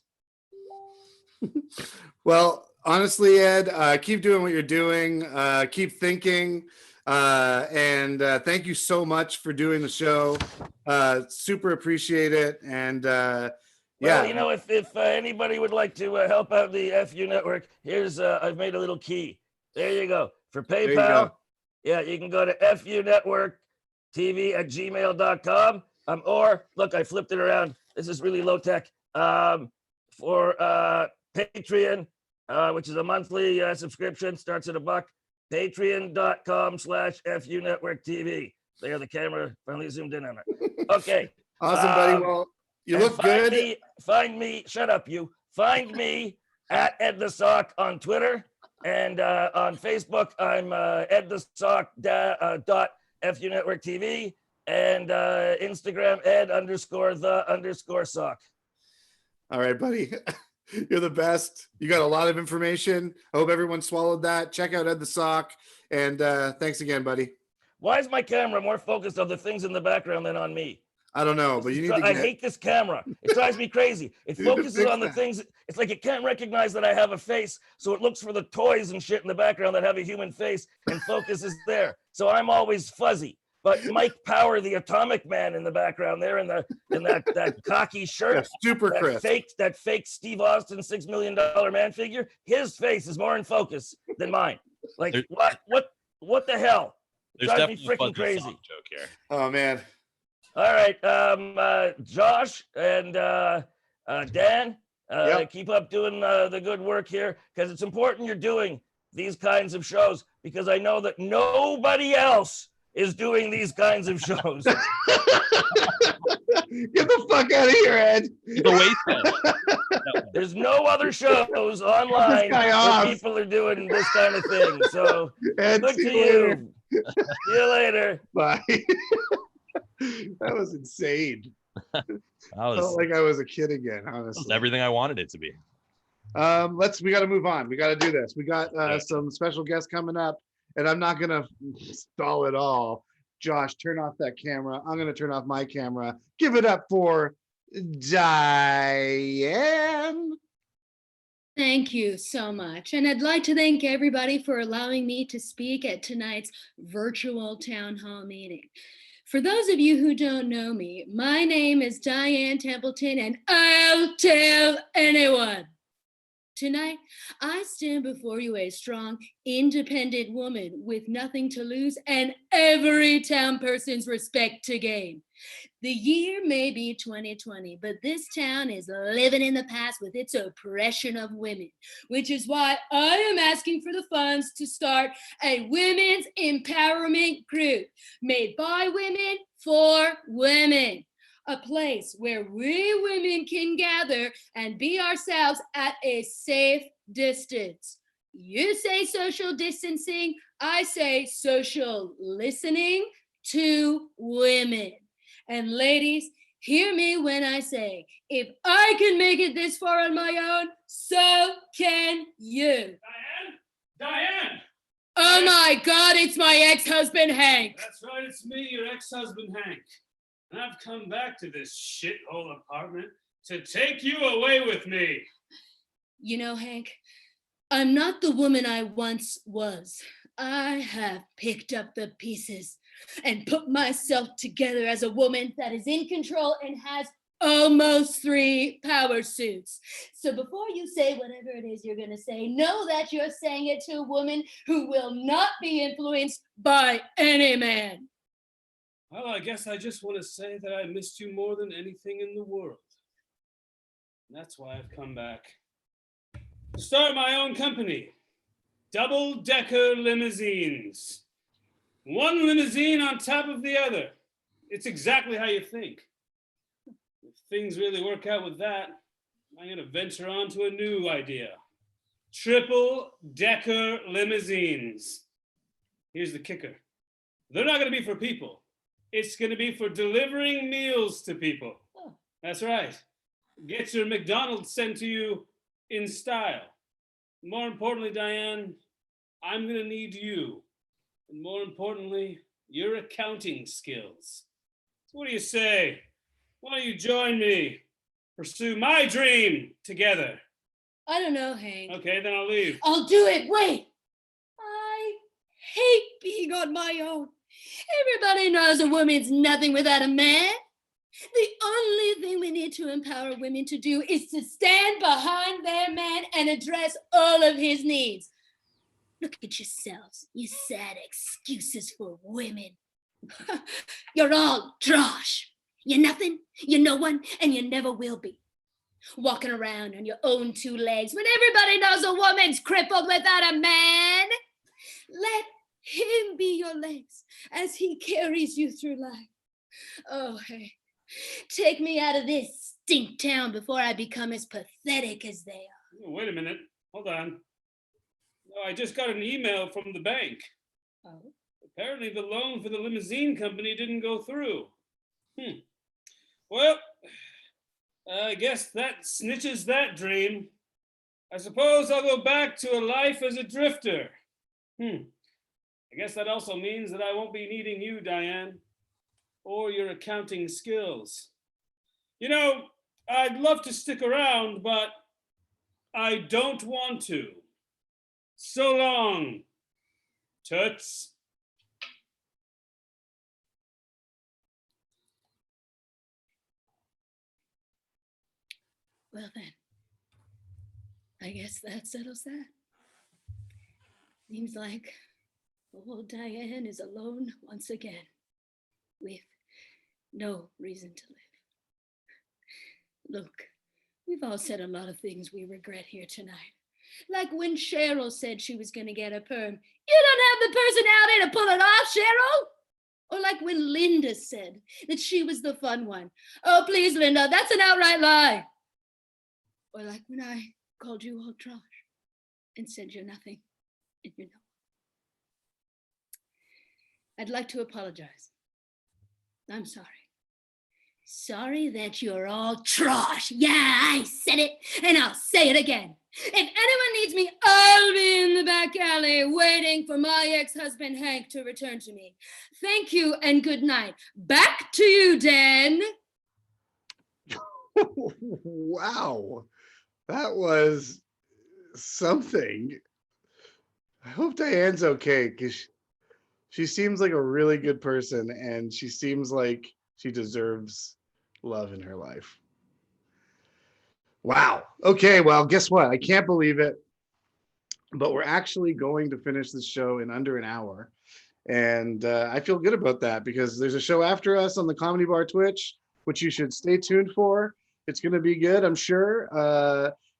Well, honestly, Ed, keep doing what you're doing. Keep thinking. And thank you so much for doing the show. Super appreciate it. And well, if anybody would like to help out the FU network, here's I've made a little key. There you go. For PayPal, you can go to funetworktv@gmail.com. Or look, I flipped it around. This is really low tech. For Patreon, which is a monthly subscription, starts at $1. Patreon.com/FU Network TV. There, the camera finally zoomed in on it. Okay. Awesome, buddy. Well, you and look good. Find me. Shut up, you. Find me at Ed the Sock on Twitter and on Facebook. I'm Ed the Sock .FU Network TV and Instagram Ed_the_sock. All right, buddy. You're the best. You got a lot of information. I hope everyone swallowed that. Check out Ed the Sock. And thanks again, buddy. Why is my camera more focused on the things in the background than on me? I don't know, but you need to I hate this camera. It drives me crazy. It focuses on the things. It's like it can't recognize that I have a face, so it looks for the toys and shit in the background that have a human face and focuses there. So I'm always fuzzy. But Mike Power, the Atomic Man in the background there, in that cocky shirt, yeah, super crisp. That fake Steve Austin $6 million man figure, his face is more in focus than mine. Like what the hell? There's Drives me definitely freaking crazy. Joke here. Oh man. All right, Josh and Dan, keep up doing the good work here, because it's important you're doing these kinds of shows, because I know that nobody else is doing these kinds of shows. Get the fuck out of here, Ed. The wasteland. There's no other shows online where people are doing this kind of thing. So Ed, good to you. See you later. Bye. That was insane. Felt like I was a kid again, honestly. Everything I wanted it to be. We got to move on. We got to do this. We got some special guests coming up, and I'm not gonna stall it all. Josh, turn off that camera. I'm gonna turn off my camera. Give it up for Diane. Thank you so much. And I'd like to thank everybody for allowing me to speak at tonight's virtual town hall meeting. For those of you who don't know me, my name is Diane Templeton, and I'll tell anyone. Tonight, I stand before you a strong, independent woman with nothing to lose and every town person's respect to gain. The year may be 2020, but this town is living in the past with its oppression of women, which is why I am asking for the funds to start a women's empowerment group made by women for women. A place where we women can gather and be ourselves at a safe distance. You say social distancing, I say social listening to women. And ladies, hear me when I say, if I can make it this far on my own, so can you. Diane! Oh my God, it's my ex-husband, Hank. That's right, it's me, your ex-husband, Hank. And I've come back to this shithole apartment to take you away with me. You know, Hank, I'm not the woman I once was. I have picked up the pieces and put myself together as a woman that is in control and has almost 3 power suits. So before you say whatever it is you're going to say, know that you're saying it to a woman who will not be influenced by any man. Well, I guess I just want to say that I missed you more than anything in the world. And that's why I've come back to start my own company, double-decker limousines. One limousine on top of the other. It's exactly how you think. If things really work out with that, I'm going to venture on to a new idea. Triple-decker limousines. Here's the kicker. They're not going to be for people. It's going to be for delivering meals to people. Oh. That's right. Get your McDonald's sent to you in style. More importantly, Diane, I'm going to need you. And more importantly, your accounting skills. So what do you say? Why don't you join me? Pursue my dream together. I don't know, Hank. Okay, then I'll leave. I'll do it. Wait. I hate being on my own. Everybody knows a woman's nothing without a man. The only thing we need to empower women to do is to stand behind their man and address all of his needs. Look at yourselves, you sad excuses for women. You're all drosh. You're nothing, you're no one, and you never will be. Walking around on your own 2 legs when everybody knows a woman's crippled without a man. Let your legs as he carries you through life. Oh, hey, take me out of this stink town before I become as pathetic as they are. Oh, wait a minute. Hold on. Oh, I just got an email from the bank. Oh? Apparently the loan for the limousine company didn't go through. Well, I guess that snitches that dream. I suppose I'll go back to a life as a drifter. I guess that also means that I won't be needing you, Diane, or your accounting skills. You know, I'd love to stick around, but I don't want to. So long, Toots. Well then, I guess that settles that. Seems like old Diane is alone once again, with no reason to live. Look, we've all said a lot of things we regret here tonight. Like when Cheryl said she was gonna get a perm. You don't have the personality to pull it off, Cheryl! Or like when Linda said that she was the fun one. Oh, please, Linda, that's an outright lie. Or like when I called you all trash and said you're nothing and you're no one. I'd like to apologize. I'm sorry. Sorry that you're all trash. Yeah, I said it and I'll say it again. If anyone needs me, I'll be in the back alley waiting for my ex-husband Hank to return to me. Thank you and good night. Back to you, Dan. Wow. That was something. I hope Diane's okay, because she seems like a really good person and she seems like she deserves love in her life. Wow. Okay, well, guess what? I can't believe it, but we're actually going to finish this show in under an hour. And I feel good about that because there's a show after us on the Comedy Bar Twitch, which you should stay tuned for. It's going to be good, I'm sure.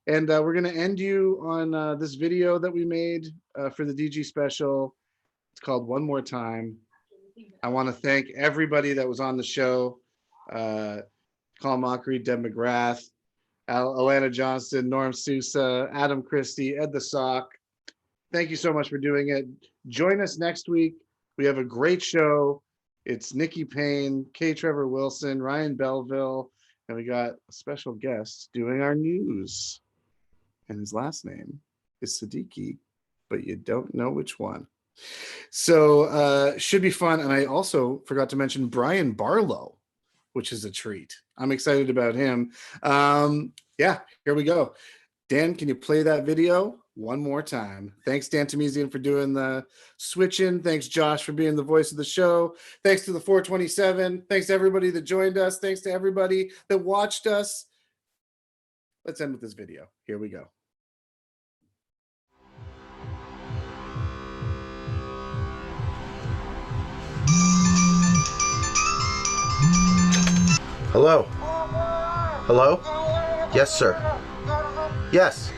And we're going to end you on this video that we made for the DG special. It's called One More Time. I want to thank everybody that was on the show. Colin Mockery, Deb McGrath, Alana Johnston, Norm Sousa, Adam Christie, Ed the Sock. Thank you so much for doing it. Join us next week. We have a great show. It's Nikki Payne, K. Trevor Wilson, Ryan Belleville, and we got a special guest doing our news. And his last name is Siddiqui, but you don't know which one. So should be fun. And I also forgot to mention Brian Barlow, which is a treat. I'm excited about him. Yeah, here we go. Dan, can you play that video one more time? Thanks, Dan Tamizian, for doing the switch-in. Thanks, Josh, for being the voice of the show. Thanks to the 427. Thanks to everybody that joined us. Thanks to everybody that watched us. Let's end with this video. Here we go. Hello? Hello? Yes, sir. Yes.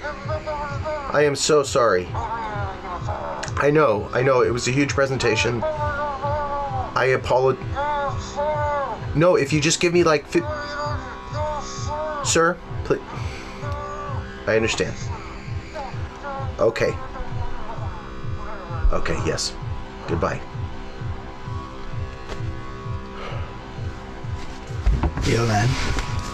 I am so sorry. I know. It was a huge presentation. I apologize. No, if you just give me like... Sir, please. I understand. Okay. Okay, yes. Goodbye. Yo, man.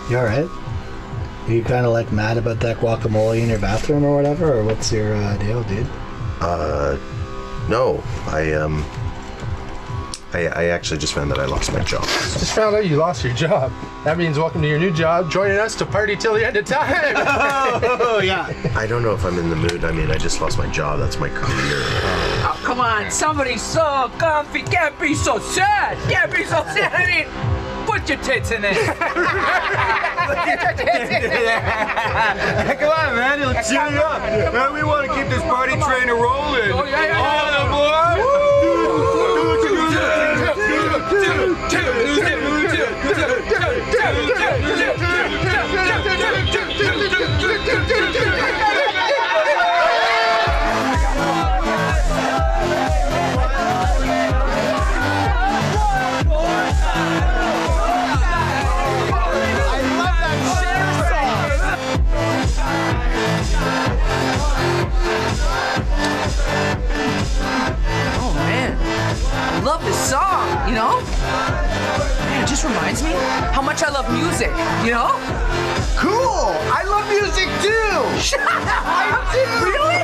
You alright? Are you kind of like mad about that guacamole in your bathroom or whatever? Or what's your deal, dude? No. I actually just found that I lost my job. Just found out you lost your job. That means welcome to your new job, joining us to party till the end of time. Oh, yeah. I don't know if I'm in the mood. I mean, I just lost my job. That's my career. Oh, come on. Somebody's so comfy. Can't be so sad. Can't be so sad. I mean... Put your tits in there. Put your tits in there. Come on, man. Let's cheer you up. Man, we want to keep this party train rolling. Oh, yeah. All aboard. love this song, you know? Man, it just reminds me how much I love music, you know? Cool! I love music too! Shut up! I do! Really?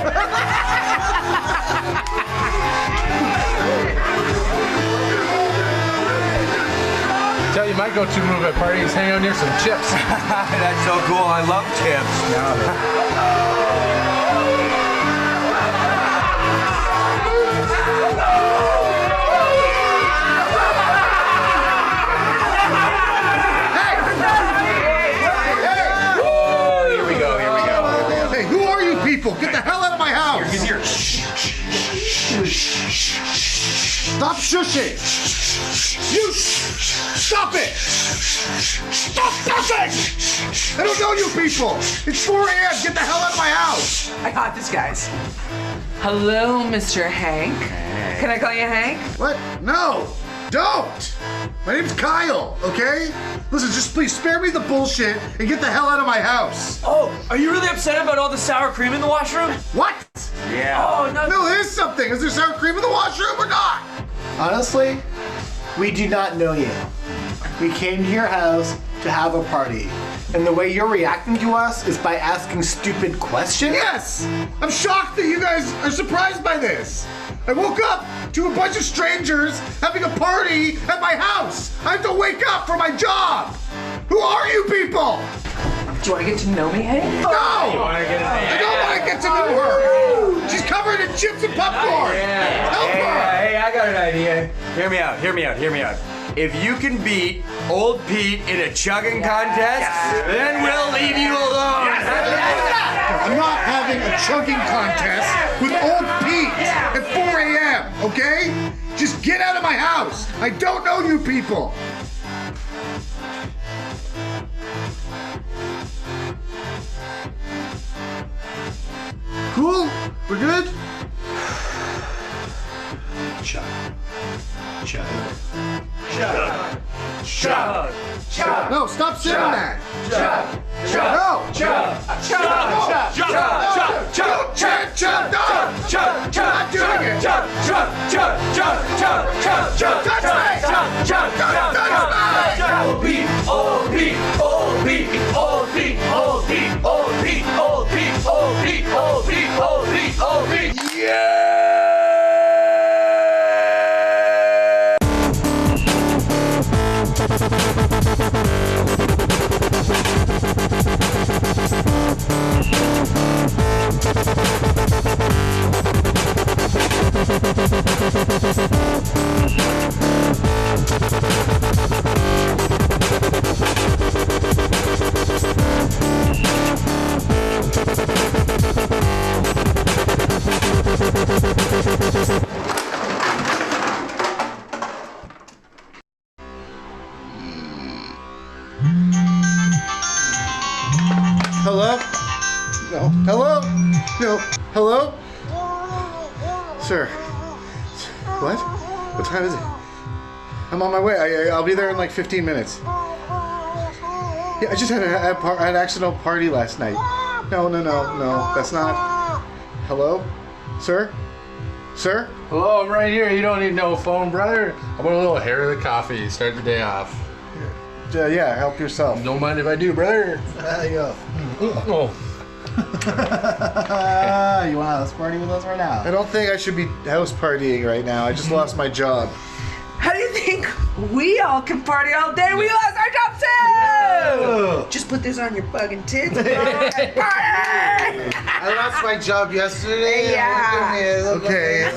Tell you my go-to move at parties, hang out near some chips. That's so cool. I love chips. Hey, who are you people? Get the hell out of my house! He's here. Stop shushing! You stop it! Stop fussing! I don't know you people! It's 4 a.m. Get the hell out of my house! I got this, guys. Hello, Mr. Hank. Can I call you Hank? What? No! Don't! My name's Kyle, okay? Listen, just please spare me the bullshit and get the hell out of my house. Oh, are you really upset about all the sour cream in the washroom? What? Yeah. Oh, no. No, there's something. Is there sour cream in the washroom or not? Honestly, we do not know you. We came to your house to have a party. And the way you're reacting to us is by asking stupid questions? Yes! I'm shocked that you guys are surprised by this. I woke up to a bunch of strangers having a party at my house. I have to wake up for my job. Who are you people? Do you want to get to know me, Hank? No! I don't want to get to know her. She's covered in chips and popcorn. Help her! Hey, I got an idea. Hear me out. If you can beat Old Pete in a chugging contest, then we'll leave you alone. I'm not having a chugging contest with Old Pete at 4 a.m., okay? Just get out of my house. I don't know you people. Cool? We're good? Chug. Chug. Chug. Chug. Chug. No, stop saying that. Chug. Chug. No. Chug. Chug. Chug. Chug. Chug. Chug. No. Chug. Chug. I'm not doing it. Chug. Chug. Chug. Chug. Chug. Chug. Chug. Touch me. Chug. Chug. Chug. Touch me. Old Pete. Old Pete. Old Pete. Old Pete. Old Pete. Old Pete. Old Pete. Old Pete. Old Pete. Old Pete. Old Pete. Yeah. Hello? No. Hello? No. Hello? Sir. What? What time is it? I'm on my way. I'll be there in like 15 minutes. Yeah, I just had an accidental party last night. No. That's not. Hello? Sir? Sir? Hello, I'm right here. You don't need no phone, brother. I want a little hair of the coffee. Start the day off. Yeah, help yourself. Don't mind if I do, brother. There you go. Oh. You want a house party with us right now? I don't think I should be house partying right now. I just lost my job. How do you think we all can party all day? We lost our jobs too! Just put this on your fucking tits, bro. Party! I lost my job yesterday. Yeah. Okay.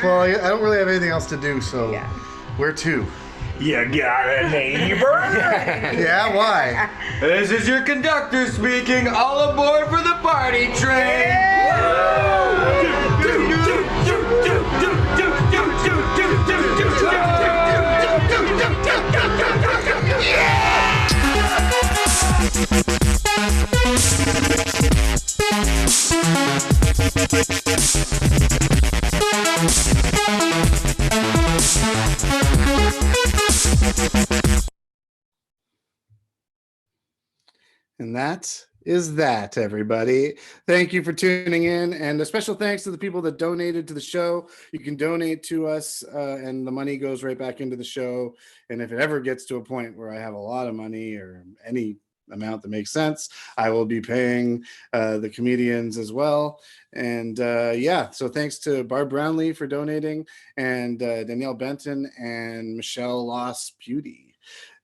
Well, I don't really have anything else to do, so where to? You got a neighbor? Yeah, why? This is your conductor speaking. All aboard for the party train. And that is that, everybody. Thank you for tuning in, and a special thanks to the people that donated to the show. You can donate to us, and the money goes right back into the show. And if it ever gets to a point where I have a lot of money or any amount that makes sense, I will be paying the comedians as well. And yeah, so thanks to Barb Brownlee for donating, and Danielle Benton and Michelle Loss Beauty.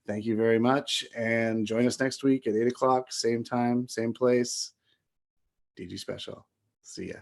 Thank you very much, and join us next week at 8 o'clock, same time, same place. DG Special. See ya.